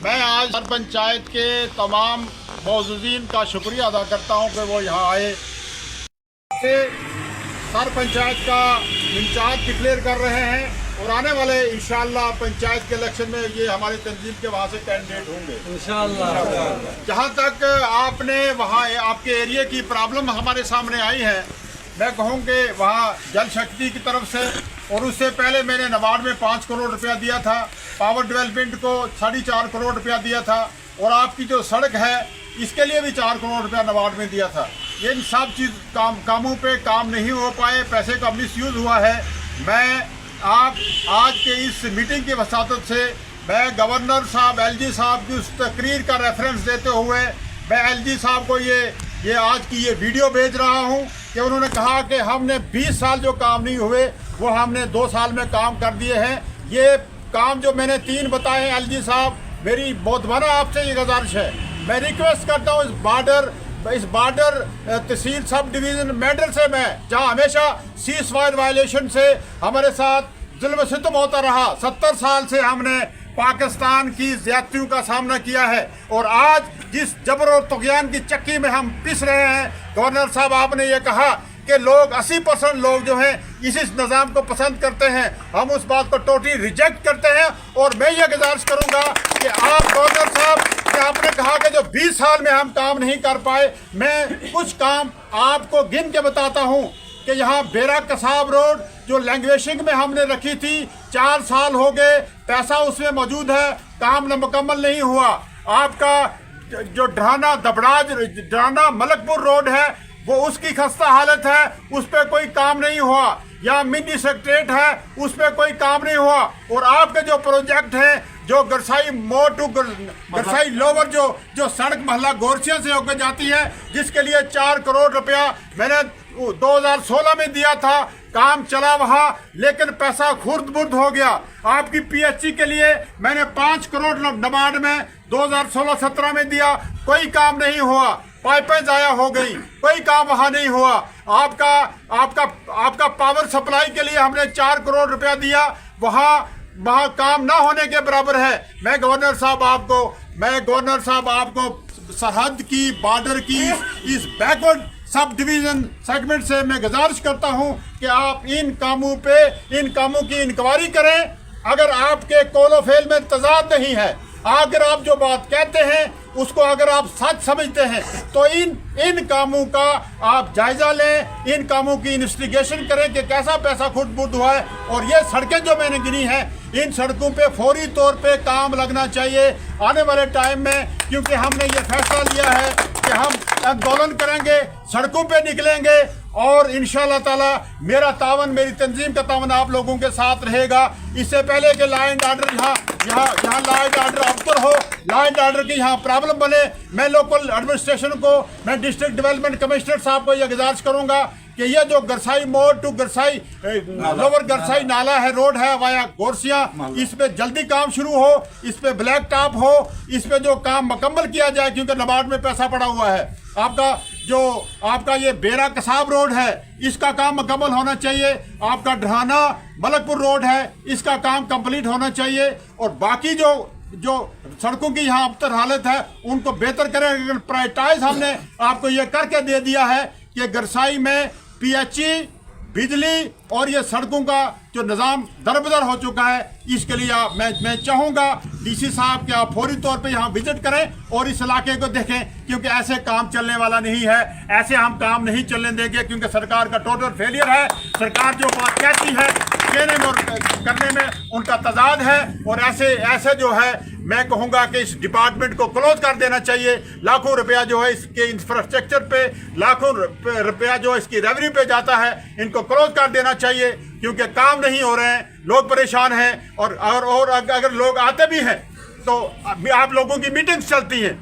मैं आज हर पंचायत के तमाम मौजूदीन का शुक्रिया अदा करता हूँ कि वो यहाँ आए। हर पंचायत का इंचार्ज डिक्लेयर कर रहे हैं और आने वाले इंशाअल्लाह पंचायत के इलेक्शन में ये हमारी तंजीम के वहाँ से कैंडिडेट होंगे इंशाअल्लाह। जहाँ तक आपने वहाँ आपके एरिया की प्रॉब्लम हमारे सामने आई है, मैं कहूँ कि वहाँ जल शक्ति की तरफ से और उससे पहले मैंने नबार्ड में 5 करोड़ रुपया दिया था, पावर डेवलपमेंट को 4.5 करोड़ रुपया दिया था और आपकी जो सड़क है इसके लिए भी 4 करोड़ रुपया नबार्ड में दिया था। ये इन सब चीज़ कामों पे काम नहीं हो पाए, पैसे का मिसयूज़ हुआ है। मैं आप आज के इस मीटिंग की वसातत से मैं गवर्नर साहब एलजी साहब की उस तकरीर का रेफरेंस देते हुए मैं एलजी साहब को ये आज की ये वीडियो भेज रहा हूँ कि उन्होंने कहा कि हमने 20 साल जो काम नहीं हुए वो हमने 2 साल में काम कर दिए हैं। ये काम जो मैंने 3 बताए हैं एलजी साहब, मेरी बहुत बड़ा आपसे ये गुजारिश है, मैं रिक्वेस्ट करता हूँ इस बॉर्डर तहसील सब डिवीज़न मेडल से मैं जहाँ हमेशा सीज फायर वायलेशन से हमारे साथ जुल्म सितम होता रहा, 70 साल से हमने पाकिस्तान की ज़्यादतियों का सामना किया है और आज जिस जबर और तुग़यान की चक्की में हम पिस रहे हैं, गवर्नर साहब आपने ये कहा कि लोग 80% लोग जो हैं इस निज़ाम को पसंद करते हैं, हम उस बात को टोटली रिजेक्ट करते हैं। और मैं ये गुजारिश करूँगा कि आप गवर्नर साहब कि आपने कहा कि जो 20 साल में हम काम नहीं कर पाए, मैं कुछ काम आपको गिन के बताता हूँ कि यहाँ बेरा कसाब रोड जो लैंग्वेशिंग में हमने रखी थी 4 साल हो गए, पैसा उसमें मौजूद है, काम मुकम्मल नहीं हुआ। आपका जो ड्राना मलकपुर रोड है वो उसकी खस्ता हालत है, उस पर कोई काम नहीं हुआ। या मिनी सेक्रेटरीट है उस पर कोई काम नहीं हुआ। और आपके जो प्रोजेक्ट हैं जो गरसाई मोड़ टू गरसाई लोवर जो सड़क महला गोरसिया से होकर जाती है जिसके लिए 4 करोड़ रुपया मैंने 2016 में दिया था, काम चला वहाँ लेकिन पैसा खुर्द बुर्द हो गया। आपकी पीएचसी के लिए मैंने 5 करोड़ नबार्ड में 2016-17 में दिया, कोई काम नहीं हुआ, पाइपें ज़ाया हो गई, कोई काम वहाँ नहीं हुआ। आपका पावर सप्लाई के लिए हमने 4 करोड़ रुपया दिया, वहाँ काम ना होने के बराबर है। मैं गवर्नर साहब आपको सरहद की बॉर्डर की इस बैकवर्ड सब डिवीज़न सेगमेंट से मैं गुजारिश करता हूं कि आप इन कामों की इंक्वायरी करें। अगर आपके कौलो फेल में तजाद नहीं है, अगर आप जो बात कहते हैं उसको अगर आप सच समझते हैं तो इन कामों का आप जायजा लें, इन कामों की इन्वेस्टिगेशन करें कि कैसा पैसा खुद बुर्द हुआ है। और ये सड़कें जो मैंने गिनी हैं इन सड़कों पे फौरी तौर पे काम लगना चाहिए आने वाले टाइम में, क्योंकि हमने ये फैसला लिया है कि हम आंदोलन करेंगे, सड़कों पे निकलेंगे और इंशाअल्लाह ताला मेरा तावन, मेरी तंजीम का तावन आप लोगों के साथ रहेगा। इससे पहले कि लॉ एंड ऑर्डर यहाँ लॉ एंड ऑर्डर अबतर हो, लॉ एंड ऑर्डर की यहाँ प्रॉब्लम बने, मैं लोकल एडमिनिस्ट्रेशन को, मैं डिस्ट्रिक्ट डेवलपमेंट कमिश्नर साहब को यह गुजारिश करूँगा कि ये जो गरसाई मोड़ टू गरसाई लोअर गरसाई नाला है, रोड है वाया गोरसिया, इस पे जल्दी काम शुरू हो, इस पे ब्लैक टॉप हो, इस पे जो काम मुकम्मल किया जाए क्योंकि नबार्ड में पैसा पड़ा हुआ है। आपका ये बेरा कसाब रोड है इसका काम मुकम्मल होना चाहिए। आपका ढराना मलकपुर रोड है इसका काम कंप्लीट होना चाहिए। और बाकी जो सड़कों की यहाँ अबतर हालत है उनको बेहतर करें। प्रायोरिटाइज हमने आपको ये करके दे दिया है कि गरसाई में पीएचई, बिजली और ये सड़कों का जो निज़ाम दरबदर हो चुका है, इसके लिए मैं चाहूँगा डीसी साहब कि आप फौरी तौर पे यहाँ विजिट करें और इस इलाके को देखें, क्योंकि ऐसे काम चलने वाला नहीं है, ऐसे हम काम नहीं चलने देंगे क्योंकि सरकार का टोटल फेलियर है। सरकार जो बात कहती है कहने में और करने में उनका तजाद है। और ऐसे जो है मैं कहूँगा कि इस डिपार्टमेंट को क्लोज कर देना चाहिए। लाखों रुपया जो है इसके इंफ्रास्ट्रक्चर पे, लाखों रुपया जो इसकी रेवेन्यू पे जाता है, इनको क्लोज कर देना चाहिए क्योंकि काम नहीं हो रहे हैं, लोग परेशान हैं। और अगर लोग आते भी हैं तो आप लोगों की मीटिंग्स चलती हैं,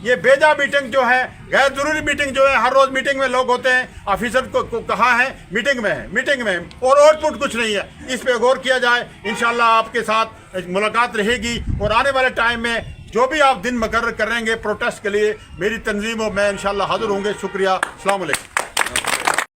ये बेजा मीटिंग जो है, गैर जरूरी मीटिंग जो है, हर रोज मीटिंग में लोग होते हैं, ऑफिसर को कहा है मीटिंग में और आउटपुट कुछ नहीं है। इस पे गौर किया जाए, इंशाल्लाह आपके साथ मुलाकात रहेगी। और आने वाले टाइम में जो भी आप दिन मुकर्रर करेंगे प्रोटेस्ट के लिए, मेरी तंजीम और मैं इंशाल्लाह हाजिर होंगे। शुक्रिया, अस्सलाम वालेकुम।